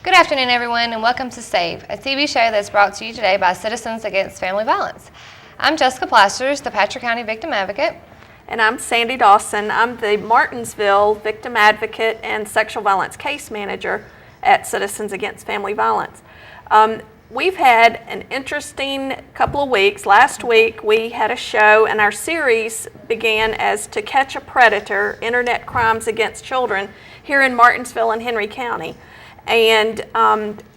Good afternoon, everyone, and welcome to S.A.V.E, a TV show that's brought to you today by Citizens Against Family Violence. I'm Jessica Plasters, the Patrick County Victim Advocate. And I'm Sandy Dawson. I'm the Martinsville Victim Advocate and Sexual Violence Case Manager at Citizens Against Family Violence. We've had an interesting couple of weeks. Last week we had a show, and our series began as To Catch a Predator, Internet Crimes Against Children here in Martinsville and Henry County. And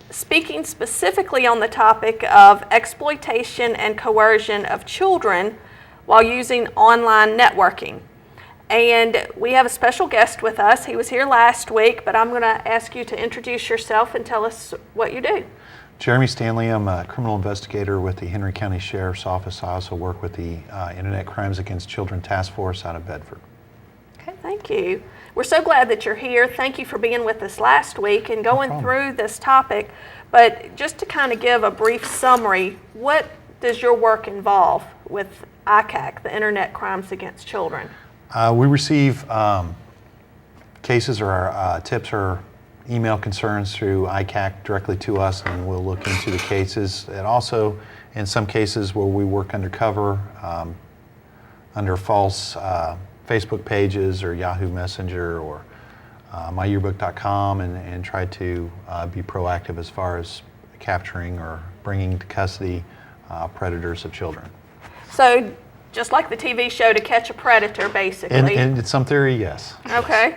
speaking specifically on the topic of exploitation and coercion of children while using online networking. And we have a special guest with us. He was here last week, but I'm going to ask you to introduce yourself and tell us what you do. Jeremy Stanley. I'm a criminal investigator with the Henry County Sheriff's Office. I also work with the Internet Crimes Against Children Task Force out of Bedford. Okay, thank you. We're so glad that you're here. Thank you for being with us last week and going through this topic. But just to kind of give a brief summary, what does your work involve with ICAC, the Internet Crimes Against Children? We receive cases or tips or email concerns through ICAC directly to us, and we'll look into the cases. And also, in some cases where we work undercover, under false Facebook pages or Yahoo Messenger or myyearbook.com, and try to be proactive as far as capturing or bringing to custody predators of children. So, just like the TV show To Catch a Predator, basically. In some theory, yes. Okay.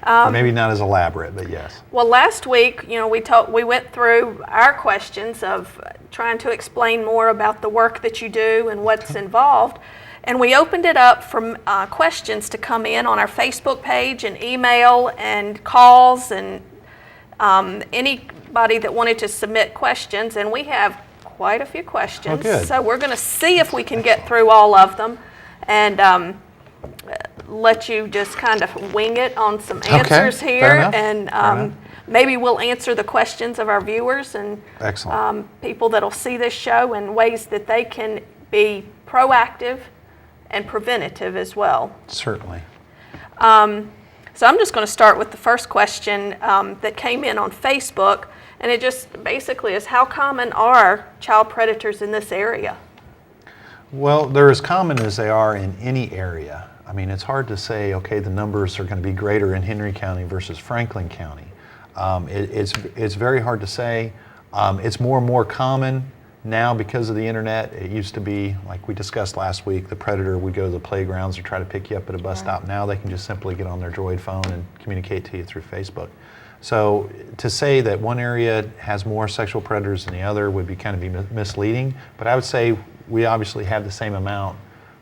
Maybe not as elaborate, but yes. Well, last week, we went through our questions of trying to explain more about the work that you do and what's involved. And we opened it up for questions to come in on our Facebook page and email and calls and anybody that wanted to submit questions. And we have quite a few questions. Oh, good. So we're going to see if we can get through all of them and let you just kind of wing it on some answers Okay, here. fair enough. And maybe we'll answer the questions of our viewers and people that'll see this show in ways that they can be proactive and preventative as well. Certainly. So I'm just going to start with the first question that came in on Facebook, and it just basically is, how common are child predators in this area? Well, they're as common as they are in any area. I mean, it's hard to say, okay, the numbers are going to be greater in Henry County versus Franklin County. It's very hard to say. It's more and more common now because of the internet. It used to be, like we discussed last week, the predator would go to the playgrounds or try to pick you up at a bus stop. Now they can just simply get on their Droid phone and communicate to you through Facebook. So to say that one area has more sexual predators than the other would be kind of be misleading, but I would say we obviously have the same amount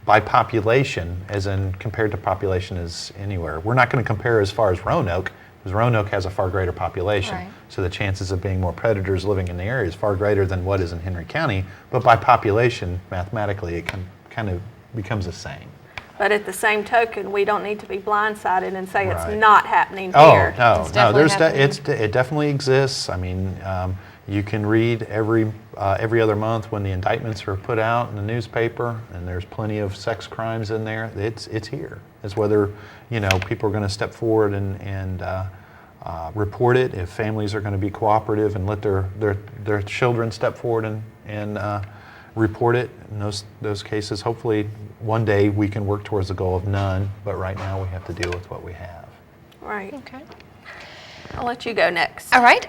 by population, as in compared to population as anywhere. We're not going to compare as far as Roanoke, because Roanoke has a far greater population. Right. So the chances of being more predators living in the area is far greater than what is in Henry County, but by population, mathematically, it kind of becomes the same. But at the same token, we don't need to be blindsided and say Right. it's not happening Oh, here. no, It's it definitely exists. I mean, you can read every other month when the indictments are put out in the newspaper, and there's plenty of sex crimes in there. It's here. It's whether people are going to step forward and report it. If families are going to be cooperative and let their children step forward and report it. In those cases, hopefully one day we can work towards the goal of none. But right now we have to deal with what we have. Right. Okay. I'll let you go next. All right.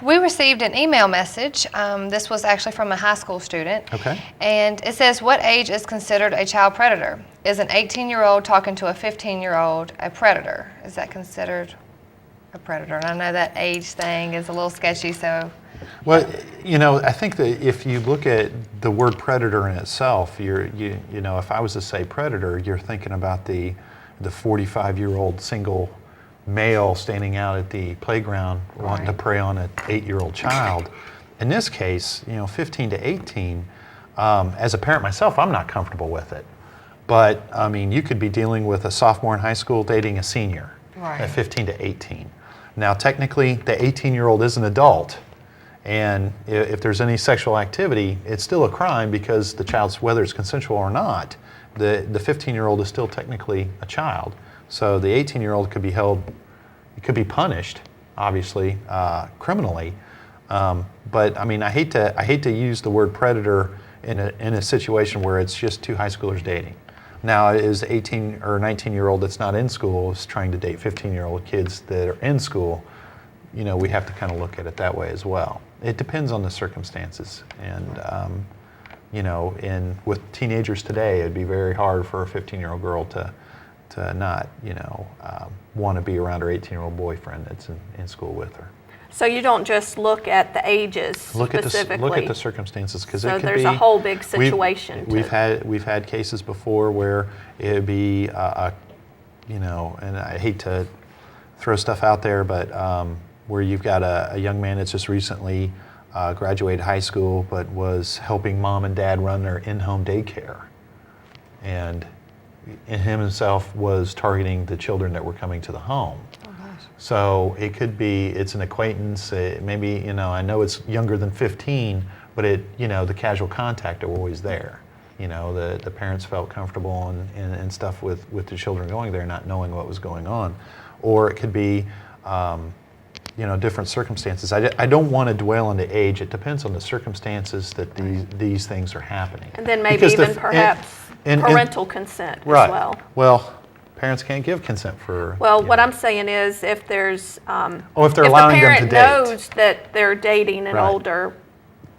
We received an email message. This was actually from a high school student. Okay. And it says, what age is considered a child predator? Is an 18-year-old talking to a 15-year-old a predator? Is that considered a predator? And I know that age thing is a little sketchy, so. Well, I think that if you look at the word predator in itself, if I was to say predator, you're thinking about the 45-year-old single male standing out at the playground wanting to prey on an 8-year-old child. In this case, 15 to 18, as a parent myself, I'm not comfortable with it. But, I mean, you could be dealing with a sophomore in high school dating a senior at 15 to 18. Now, technically, the 18-year-old is an adult. And if there's any sexual activity, it's still a crime because the child's, whether it's consensual or not, the 15-year-old is still technically a child. So the 18-year-old could be held, it could be punished obviously, criminally. But I mean, I hate to use the word predator in a situation where it's just two high schoolers dating. Now, is 18 or 19-year-old that's not in school is trying to date 15-year-old kids that are in school, you know, we have to kind of look at it that way as well. It depends on the circumstances. And, you know, with teenagers today, it'd be very hard for a 15-year-old girl to not, you know, want to be around her 18-year-old boyfriend that's in school with her. So you don't just look at the ages specifically. Look at the circumstances, because it So could be. there's a whole big situation. We've had cases before where it'd be you know, and I hate to throw stuff out there, but where you've got a young man that's just recently graduated high school, but was helping mom and dad run their in-home daycare, and him himself was targeting the children that were coming to the home. So it could be, it's an acquaintance, maybe, you know, I know it's younger than 15, but you know, the casual contact are always there. You know, the parents felt comfortable and stuff with the children going there, not knowing what was going on. Or it could be, you know, different circumstances. I don't want to dwell on the age. It depends on the circumstances that these things are happening. And then maybe even perhaps parental consent as well. Well, parents can't give consent for. Well, what I'm saying is, if there's, if they're allowing them to date, if the parent knows that they're dating an Right.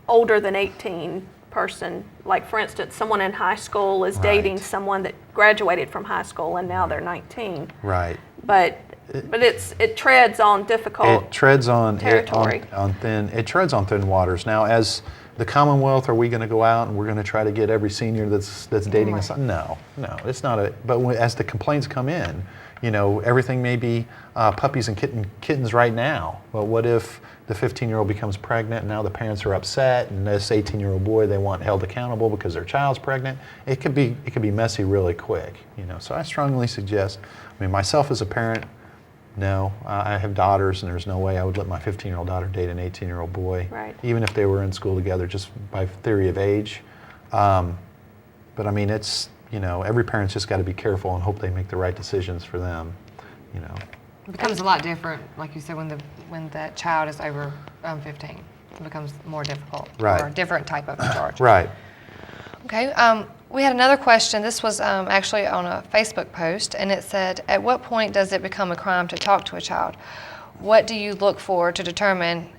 older than 18 person, like for instance, someone in high school is dating Right. someone that graduated from high school and now they're 19. Right. But it treads on difficult. It treads on territory. It treads on thin waters. Now, as the Commonwealth, are we going to go out and we're going to try to get every senior that's dating a son? No, it's not a. But as the complaints come in, you know, everything may be puppies and kittens right now. But what if the 15-year-old becomes pregnant and now the parents are upset, and this 18-year-old boy they want held accountable because their child's pregnant? It could be messy really quick. You know, so I strongly suggest. I mean, myself as a parent. No, I have daughters, and there's no way I would let my 15-year-old daughter date an 18-year-old boy, Right. even if they were in school together, just by theory of age. But I mean, it's, you know, every parent's just got to be careful and hope they make the right decisions for them, you know. It becomes a lot different, like you said, when that child is over 15. It becomes more difficult. Right. Or a different type of charge. Right. Okay. We had another question. This was actually on a Facebook post, and it said, at what point does it become a crime to talk to a child? What do you look for to determine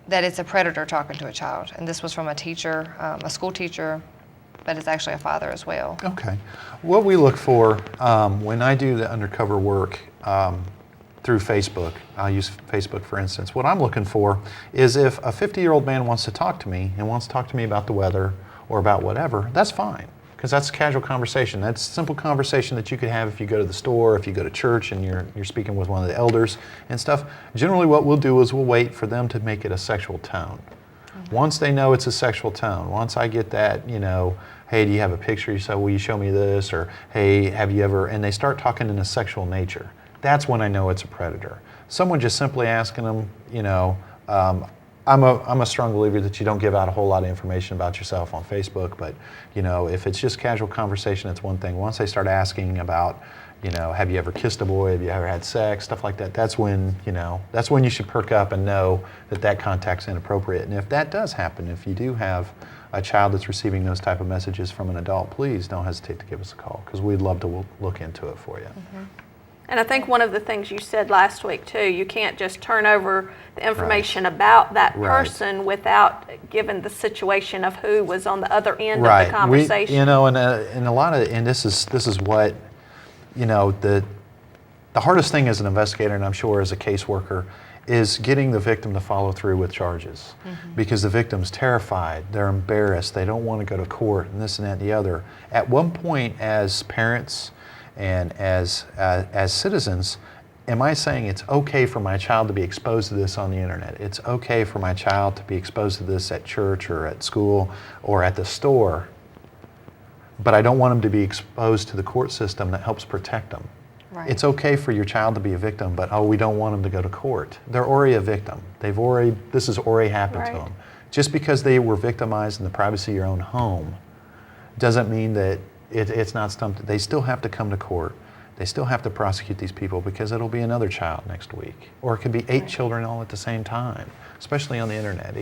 that it's a predator talking to a child? And this was from a teacher, a school teacher, but it's actually a father as well. Okay. What we look for when I do the undercover work through Facebook, I'll use Facebook for instance, what I'm looking for is if a 50-year-old man wants to talk to me and wants to talk to me about the weather or about whatever, that's fine. Because that's casual conversation. That's simple conversation that you could have if you go to the store, if you go to church and you're speaking with one of the elders and stuff. Generally what we'll do is we'll wait for them to make it a sexual tone. Once they know it's a sexual tone, once I get that, you know, hey, do you have a picture? You say, will you show me this? Or, hey, have you ever, and they start talking in a sexual nature. That's when I know it's a predator. Someone just simply asking them, you know, I'm a strong believer that you don't give out a whole lot of information about yourself on Facebook, but you know, if it's just casual conversation, it's one thing. Once they start asking about, you know, have you ever kissed a boy, have you ever had sex, stuff like that, that's when you should perk up and know that contact's inappropriate. And if that does happen, if you do have a child that's receiving those type of messages from an adult, please don't hesitate to give us a call, because we'd love to look into it for you. Mm-hmm. And I think one of the things you said last week too, you can't just turn over the information about that person without giving the situation of who was on the other end of the conversation. You know, and a lot of, and this is what, you know, the hardest thing as an investigator, and I'm sure as a caseworker, is getting the victim to follow through with charges. Mm-hmm. Because the victim's terrified, they're embarrassed, they don't want to go to court, and this and that and the other. At one point, as parents and as citizens, am I saying it's okay for my child to be exposed to this on the internet? It's okay for my child to be exposed to this at church or at school or at the store, but I don't want them to be exposed to the court system that helps protect them. Right. It's okay for your child to be a victim, but we don't want them to go to court. They're already a victim. This has already happened to them. Just because they were victimized in the privacy of your own home doesn't mean that it's not something. They still have to come to court. they still have to prosecute these people because it'll be another child next week. Or it could be 8 children all at the same time, especially on the internet.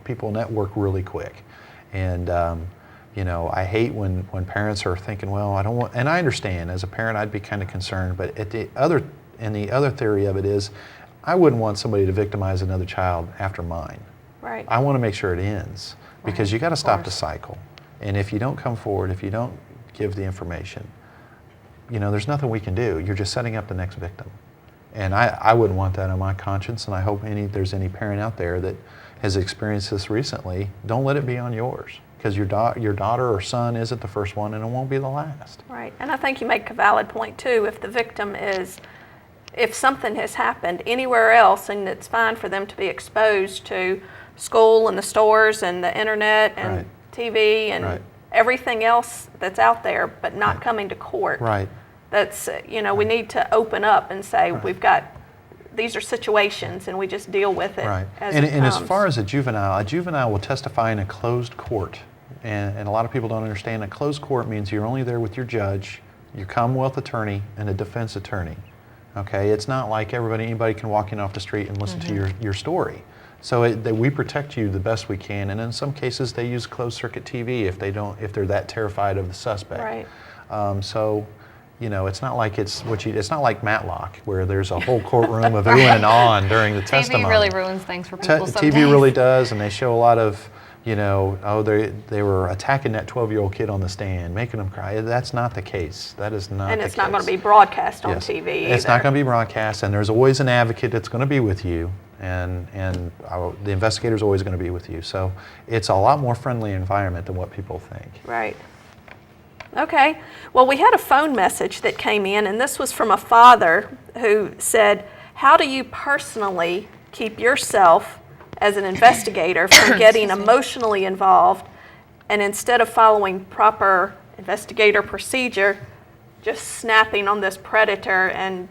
People network really quick. And, I hate when parents are thinking, well, I don't want, and I understand, as a parent, I'd be kind of concerned, but the other theory of it is, I wouldn't want somebody to victimize another child after mine. Right. I want to make sure it ends, because you got to stop the cycle. And if you don't come forward, if you don't give the information, there's nothing we can do. You're just setting up the next victim. And I wouldn't want that on my conscience, and I hope there's any parent out there that has experienced this recently, don't let it be on yours, because your daughter or son isn't the first one, and it won't be the last. Right, and I think you make a valid point too. If something has happened anywhere else, and it's fine for them to be exposed to school and the stores and the internet and Right. TV and Right. everything else that's out there, but not Right. coming to court. Right. That's, we need to open up and say, these are situations, and we just deal with it Right. as And it as comes. far as a juvenile will testify in a closed court. And a lot of people don't understand a closed court means you're only there with your judge, your Commonwealth attorney, and a defense attorney. Okay, it's not like anybody can walk in off the street and listen to your story. So we protect you the best we can, and in some cases they use closed circuit TV if they're that terrified of the suspect. Right. It's not like it's not like Matlock, where there's a whole courtroom of oohing and ahhing during the testimony. TV really ruins things for people sometimes. TV really does, and they show a lot of, they were attacking that 12-year-old kid on the stand, making them cry. That's not the case. That is not the case. And it's not going to be broadcast on Yes. TV It's either. not going to be broadcast, and there's always an advocate that's going to be with you, and the investigator's always going to be with you. So it's a lot more friendly environment than what people think. Right. Okay. Well, we had a phone message that came in, and this was from a father who said, how do you personally keep yourself as an investigator from getting emotionally involved, and instead of following proper investigator procedure, just snapping on this predator and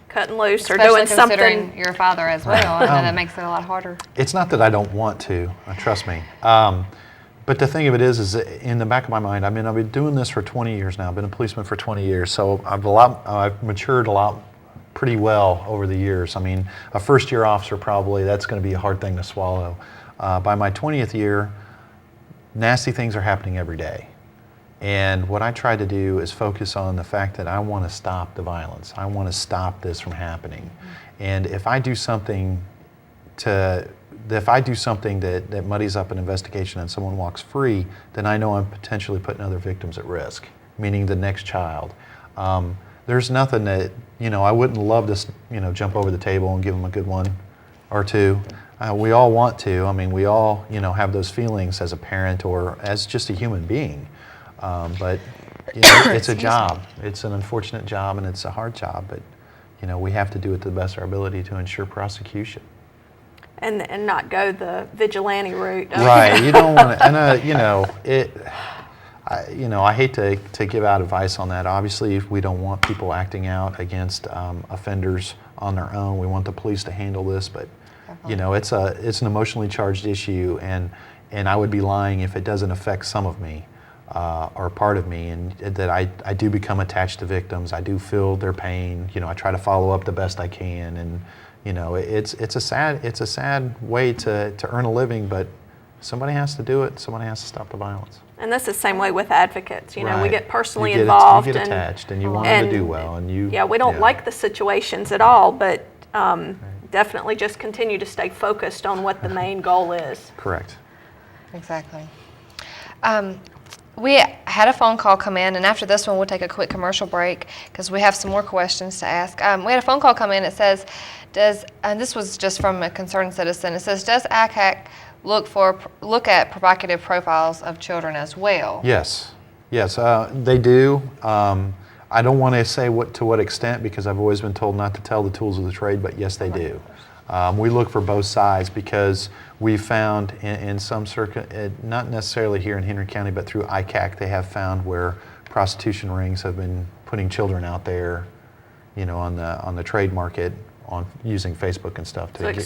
cutting loose or Especially doing something? considering you're a father as well, and then it makes it a lot harder. It's not that I don't want to, trust me. But the thing of it is in the back of my mind, I've been doing this for 20 years now. I've been a policeman for 20 years, so I've matured a lot pretty well over the years. A first-year officer probably, that's going to be a hard thing to swallow. By my 20th year, nasty things are happening every day. And what I try to do is focus on the fact that I want to stop the violence. I want to stop this from happening. And if I do something that muddies up an investigation and someone walks free, then I know I'm potentially putting other victims at risk, meaning the next child. There's nothing that, I wouldn't love to, jump over the table and give them a good one or two. We all want to. We all, have those feelings as a parent or as just a human being. But it's a job. It's an unfortunate job, and it's a hard job. But, we have to do it to the best of our ability to ensure prosecution. And not go the vigilante route. Right. You don't want to, and I hate to give out advice on that. Obviously, if we don't want people acting out against offenders on their own, we want the police to handle this. But it's an emotionally charged issue, and I would be lying if it doesn't affect some of me or part of me, and that I do become attached to victims. I do feel their pain. I try to follow up the best I can, and it's a sad way to earn a living, but somebody has to do it. Somebody has to stop the violence. And that's the same way with advocates. We Right. get personally You involved. You get attached, and you want them to do well. And we don't like the situations at all, but definitely just continue to stay focused on what the main goal is. Correct. Exactly. We had a phone call come in, and after this one, we'll take a quick commercial break because we have some more questions to ask. We had a phone call come in. It says, and this was just from a concerned citizen. It says, does ACAC look at provocative profiles of children as well? Yes, they do. I don't want to say to what extent, because I've always been told not to tell the tools of the trade, but yes, they do. We look for both sides because we found in some circuit, not necessarily here in Henry County, but through ICAC, they have found where prostitution rings have been putting children out there, on the trade market, on using Facebook and stuff to So get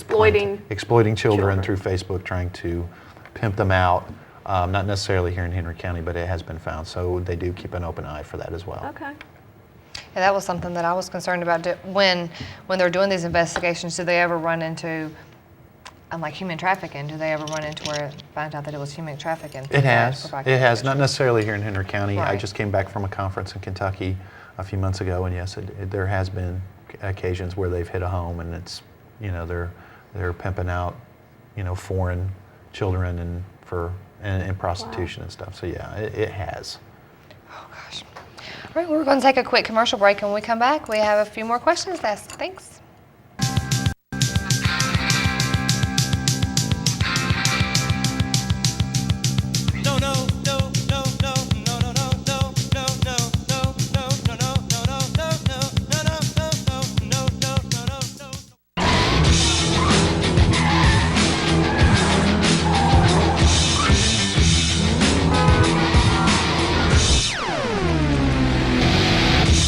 exploiting children through Facebook, trying to pimp them out. Not necessarily here in Henry County, but it has been found. So they do keep an open eye for that as well. Okay. Yeah, that was something that I was concerned about. When they're doing these investigations, do they ever run into, like human trafficking? Do they ever run into where it finds out that it was human trafficking? It has. It has. Not necessarily here in Henry County. I Right. just came back from a conference in Kentucky a few months ago, and yes, there has been occasions where they've hit a home, and it's, they're pimping out, foreign children and prostitution and stuff. So yeah, it has. Oh, gosh. All right, we're going to take a quick commercial break, and when we come back, we have a few more questions to ask. Thanks.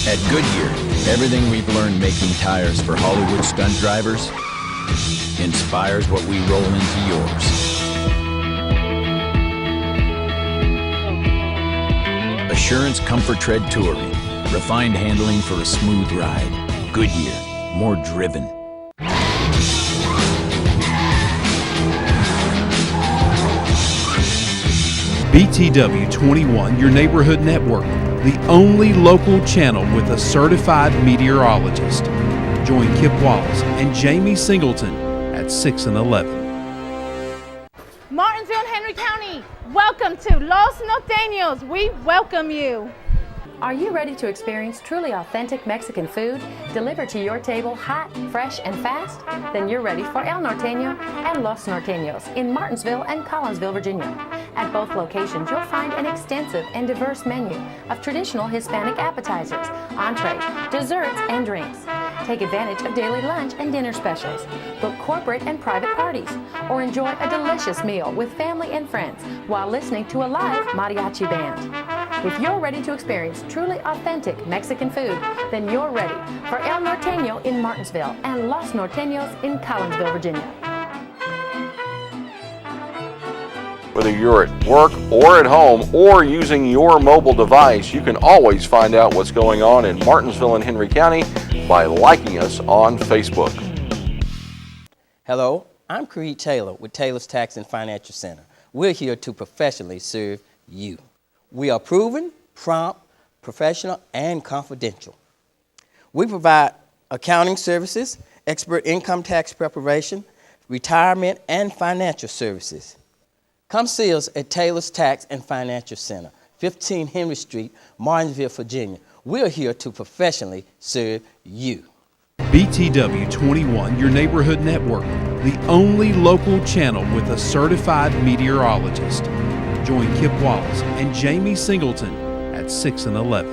At Goodyear, everything we've learned making tires for Hollywood stunt drivers inspires what we roll into yours. Assurance Comfort Tread Touring. Refined handling for a smooth ride. Goodyear. More driven. BTW 21, your neighborhood network, the only local channel with a certified meteorologist. Join Kip Wallace and Jamie Singleton at 6 and 11. Martinsville and Henry County, welcome to Los Norteños. We welcome you. Are you ready to experience truly authentic Mexican food delivered to your table hot, fresh, and fast? Then you're ready for El Norteño and Los Norteños in Martinsville and Collinsville, Virginia. At both locations, you'll find an extensive and diverse menu of traditional Hispanic appetizers, entree, desserts, and drinks. Take advantage of daily lunch and dinner specials. Book corporate and private parties, or enjoy a delicious meal with family and friends while listening to a live mariachi band. If you're ready to experience truly authentic Mexican food, then you're ready for El Norteño in Martinsville and Los Norteños in Collinsville, Virginia. Whether you're at work or at home or using your mobile device, you can always find out what's going on in Martinsville and Henry County by liking us on Facebook. Hello, I'm Creed Taylor with Taylor's Tax and Financial Center. We're here to professionally serve you. We are proven, prompt, professional, and confidential. We provide accounting services, expert income tax preparation, retirement, and financial services. Come see us at Taylor's Tax and Financial Center, 15 Henry Street, Martinsville, Virginia. We're here to professionally serve you. BTW 21, your neighborhood network, the only local channel with a certified meteorologist. Join Kip Wallace and Jamie Singleton at 6 and 11.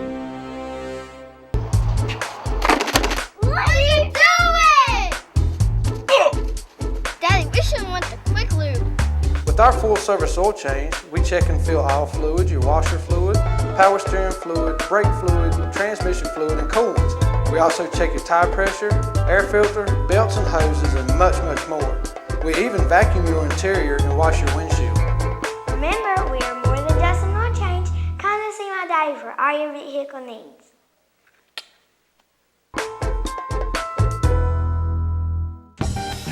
What are you doing? Daddy, we shouldn't want the quick lube. With our full-service oil change, we check and fill aisle fluid, your washer fluid, power steering fluid, brake fluid, transmission fluid, and coolants. We also check your tire pressure, air filter, belts and hoses, and much, much more. We even vacuum your interior and wash your windshield. Remember, we are more than just an oil change. Come and see my daddy for all your vehicle needs.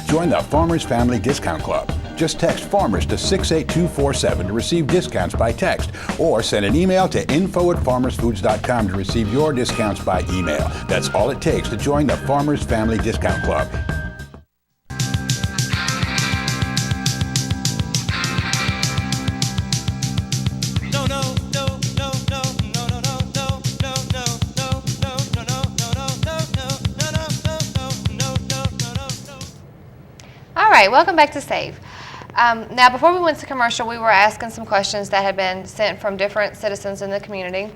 Join the Farmers Family Discount Club. Just text FARMERS to 68247 to receive discounts by text, or send an email to info@farmersfoods.com to receive your discounts by email. That's all it takes to join the Farmers Family Discount Club. All right, welcome back to S.A.V.E. Now, before we went to commercial, we were asking some questions that had been sent from different citizens in the community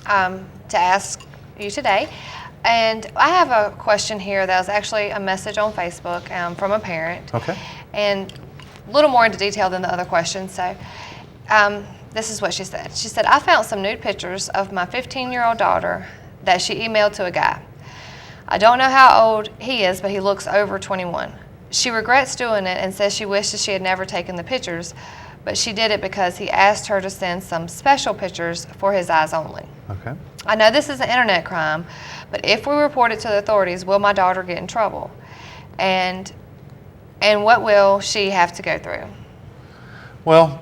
to ask you today. And I have a question here that was actually a message on Facebook from a parent. Okay. And a little more into detail than the other questions. So this is what she said. She said, I found some nude pictures of my 15-year-old daughter that she emailed to a guy. I don't know how old he is, but he looks over 21. She regrets doing it and says she wishes she had never taken the pictures, but she did it because he asked her to send some special pictures for his eyes only. Okay. I know this is an internet crime, but if we report it to the authorities, will my daughter get in trouble? And what will she have to go through? Well,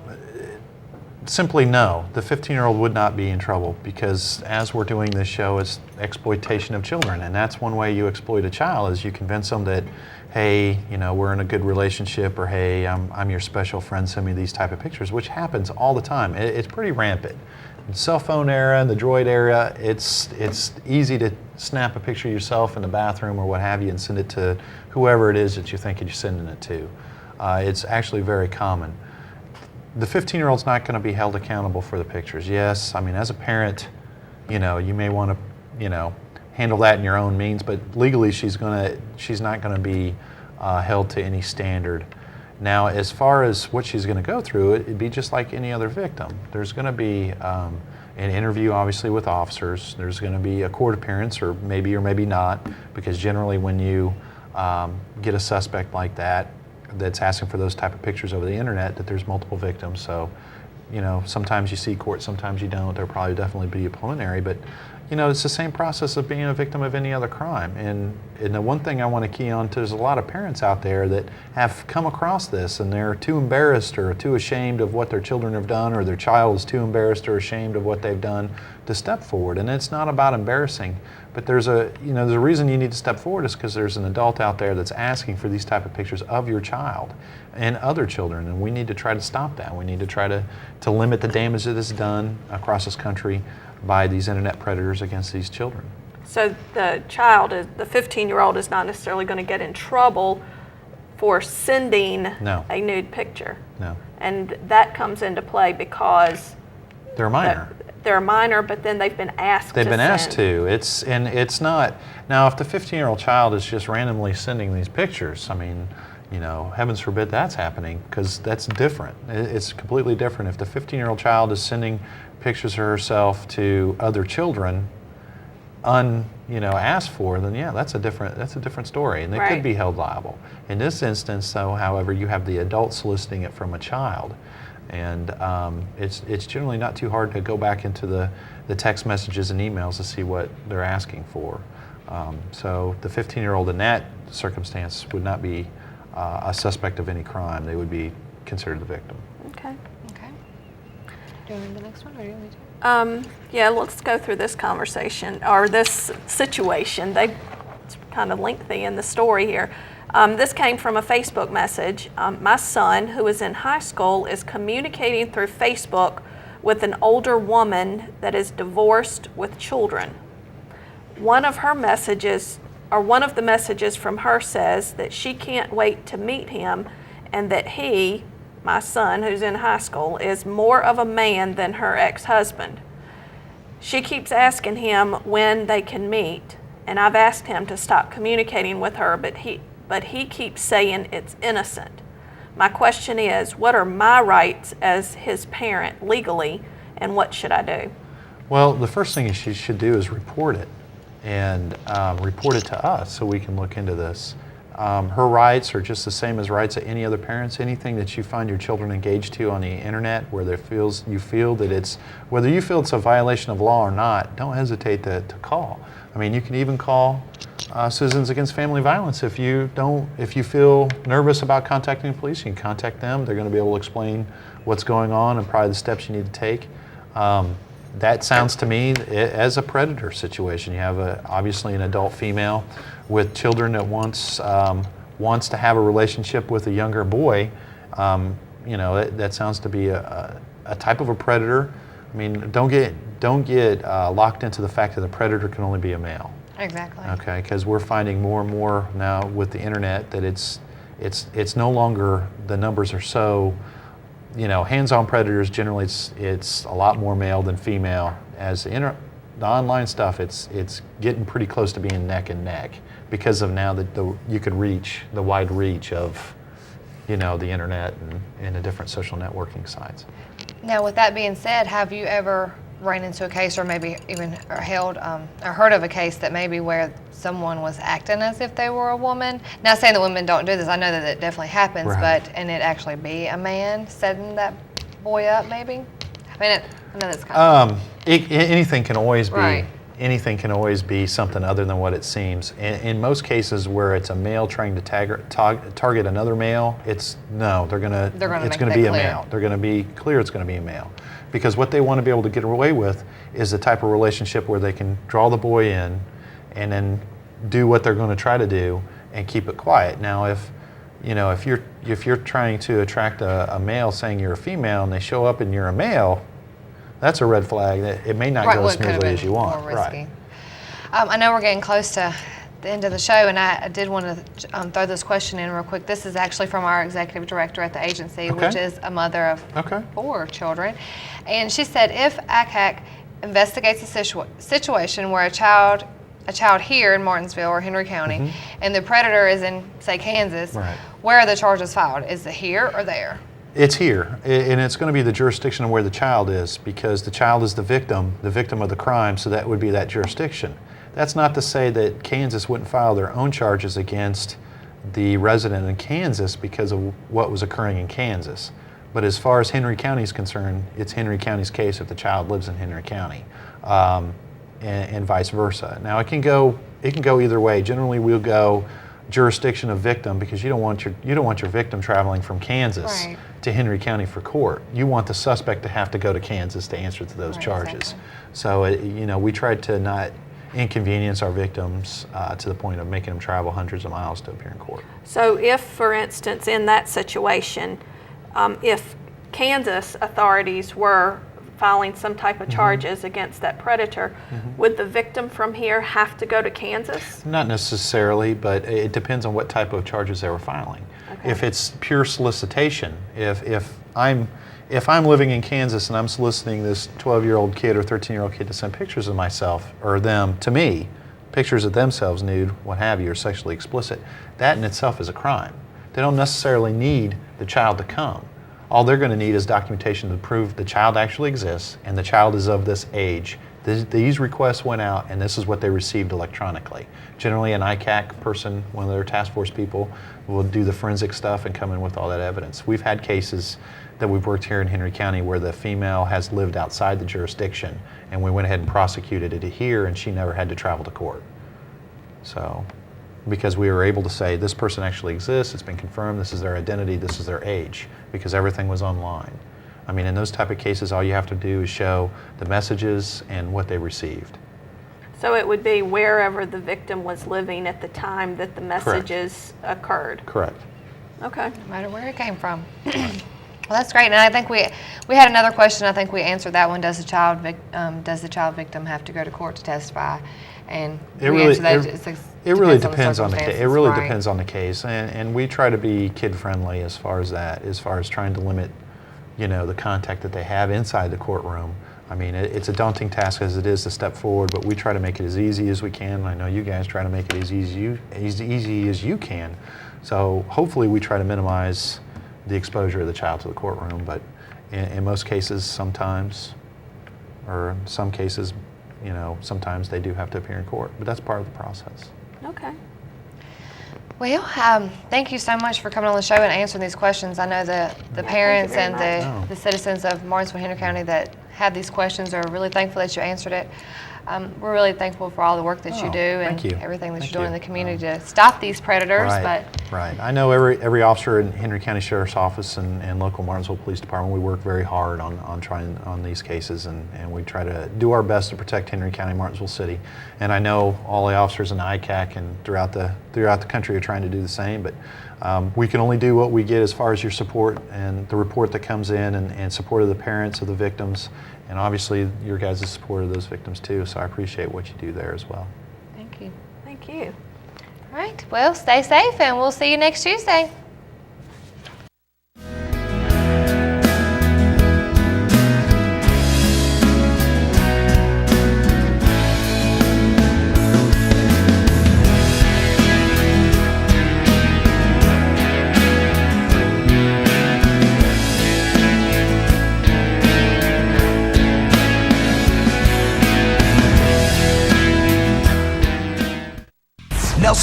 simply no. The 15-year-old would not be in trouble because as we're doing this show, it's exploitation of children, and that's one way you exploit a child is you convince them that, hey, you know, we're in a good relationship, or hey, I'm your special friend, send me these type of pictures, which happens all the time. It's pretty rampant. In the cell phone era and the Droid era, it's easy to snap a picture of yourself in the bathroom or what have you and send it to whoever it is that you think you're sending it to. It's actually very common. The 15-year-old's not going to be held accountable for the pictures. Yes, I mean, as a parent, you know, you may want to, you know, handle that in your own means, but legally she's not going to be held to any standard. Now, as far as what she's going to go through, it'd be just like any other victim. There's going to be an interview, obviously, with officers. There's going to be a court appearance, or maybe not, because generally when you get a suspect like that that's asking for those type of pictures over the internet, that there's multiple victims. So, you know, sometimes you see court, sometimes you don't. There'll probably definitely be a preliminary, but you know, it's the same process of being a victim of any other crime. And the one thing I want to key on to is a lot of parents out there that have come across this and they're too embarrassed or too ashamed of what their children have done, or their child is too embarrassed or ashamed of what they've done to step forward. And it's not about embarrassing, but there's a reason you need to step forward is because there's an adult out there that's asking for these type of pictures of your child and other children, and we need to try to stop that. We need to try to limit the damage that is done across this country by these internet predators against these children. So the 15-year-old is not necessarily going to get in trouble for sending a nude picture. No. And that comes into play because they're minor. They're a minor, but then they've been asked They've to been send. asked to. It's not. Now, if the 15-year-old child is just randomly sending these pictures, I mean, you know, heavens forbid that's happening, because that's different. It's completely different. If the 15-year-old child is sending pictures of herself to other children, asked for, then yeah, that's a different story, and they could be held liable. In this instance, though, however, you have the adult soliciting it from a child, and it's generally not too hard to go back into the text messages and emails to see what they're asking for. So the 15-year-old in that circumstance would not be a suspect of any crime. They would be considered the victim. Okay. Do you want the next one, or do you want me to? Yeah, let's go through this conversation, or this situation. It's kind of lengthy in the story here. This came from a Facebook message. My son, who is in high school, is communicating through Facebook with an older woman that is divorced with children. One of the messages from her says that she can't wait to meet him, and that he, my son, who's in high school, is more of a man than her ex-husband. She keeps asking him when they can meet, and I've asked him to stop communicating with her, but he keeps saying it's innocent. My question is, what are my rights as his parent legally, and what should I do? Well, the first thing she should do is report it, and report it to us so we can look into this. Her rights are just the same as rights of any other parents. Anything that you find your children engaged to on the internet, where you feel that it's, whether you feel it's a violation of law or not, don't hesitate to call. I mean, you can even call Citizens Against Family Violence if you feel nervous about contacting the police. You can contact them. They're going to be able to explain what's going on and probably the steps you need to take. That sounds to me as a predator situation. You have obviously an adult female with children that wants to have a relationship with a younger boy. That sounds to be a type of a predator. I mean, don't get locked into the fact that the predator can only be a male. Exactly. Okay, because we're finding more and more now with the internet that it's no longer, the numbers are so. Hands-on predators, generally it's a lot more male than female. As the online stuff, it's getting pretty close to being neck and neck because of now that you could reach the wide reach of, the internet and the different social networking sites. Now, with that being said, have you ever ran into a case, or maybe even heard of a case that maybe where someone was acting as if they were a woman? Not saying that women don't do this. I know that it definitely happens, right. and it actually be a man sending that boy up, maybe? I mean, I know that's kind of... Anything can always be. Right. Anything can always be something other than what it seems. In most cases where it's a male trying to target another male, it's no, it's going to be a male. They're going to be clear it's going to be a male. Because what they want to be able to get away with is the type of relationship where they can draw the boy in and then do what they're going to try to do and keep it quiet. Now, if you're trying to attract a male saying you're a female and they show up and you're a male, that's a red flag. It may not go as smoothly as you want. Right. I know we're getting close to the end of the show, and I did want to throw this question in real quick. This is actually from our executive director at the agency, which is a mother of 4 children. And she said, if ACAC investigates a situation where a child here in Martinsville or Henry County, and the predator is in, say, Kansas, where are the charges filed? Is it here or there? It's here, and it's going to be the jurisdiction of where the child is, because the child is the victim of the crime, so that would be that jurisdiction. That's not to say that Kansas wouldn't file their own charges against the resident in Kansas because of what was occurring in Kansas. But as far as Henry County is concerned, it's Henry County's case if the child lives in Henry County, and vice versa. Now it can go either way. Generally, we'll go jurisdiction of victim, because you don't want your victim traveling from Kansas to Henry County for court. You want the suspect to have to go to Kansas to answer to those charges. Exactly. So we tried to not inconvenience our victims to the point of making them travel hundreds of miles to appear in court. So if, for instance, in that situation, if Kansas authorities were filing some type of charges against that predator, would the victim from here have to go to Kansas? Not necessarily, but it depends on what type of charges they were filing. Okay. If it's pure solicitation, if I'm living in Kansas and I'm soliciting this 12-year-old kid or 13-year-old kid to send pictures of myself or them to me, pictures of themselves nude, what have you, or sexually explicit, that in itself is a crime. They don't necessarily need the child to come. All they're going to need is documentation to prove the child actually exists and the child is of this age. These requests went out and this is what they received electronically. Generally an ICAC person, one of their task force people, will do the forensic stuff and come in with all that evidence. We've had cases that we've worked here in Henry County where the female has lived outside the jurisdiction and we went ahead and prosecuted it here and she never had to travel to court. So, because we were able to say this person actually exists, it's been confirmed, this is their identity, this is their age, because everything was online. I mean, in those type of cases, all you have to do is show the messages and what they received. So it would be wherever the victim was living at the time that the messages occurred? Correct. Okay. No matter where it came from. Well, that's great, and I think we had another question. I think we answered that one. Does the child victim have to go to court to testify? And it really depends on the case. It really depends on the case, and we try to be kid friendly as far as that, as far as trying to limit, the contact that they have inside the courtroom. I mean, it's a daunting task as it is to step forward, but we try to make it as easy as we can. I know you guys try to make it as easy as you can. So hopefully we try to minimize the exposure of the child to the courtroom, but in most cases, sometimes, or some cases, sometimes they do have to appear in court, but that's part of the process. Okay. Well, thank you so much for coming on the show and answering these questions. I know the parents and the citizens of Martinsville, Henry County that had these questions are really thankful that you answered it. We're really thankful for all the work that you do and everything that you're doing in the community to stop these predators. Right. I know every officer in Henry County Sheriff's Office and local Martinsville Police Department, we work very hard on trying on these cases, and we try to do our best to protect Henry County, Martinsville City. And I know all the officers in ICAC and throughout the country are trying to do the same, but we can only do what we get as far as your support and the report that comes in and support of the parents of the victims, and obviously your guys' support of those victims too, so I appreciate what you do there as well. Thank you. Thank you. All right, well, stay safe and we'll see you next Tuesday.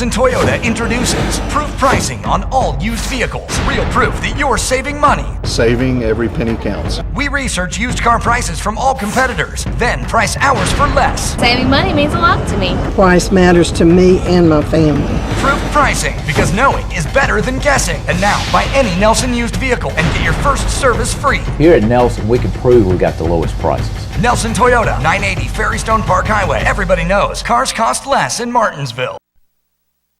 Nelson Toyota introduces proof pricing on all used vehicles. Real proof that you're saving money. Saving every penny counts. We research used car prices from all competitors, then price ours for less. Saving money means a lot to me. Price matters to me and my family. Proof pricing, because knowing is better than guessing. And now, buy any Nelson used vehicle and get your first service free. Here at Nelson, we can prove we got the lowest prices. Nelson Toyota, 980 Ferrystone Park Highway. Everybody knows cars cost less in Martinsville.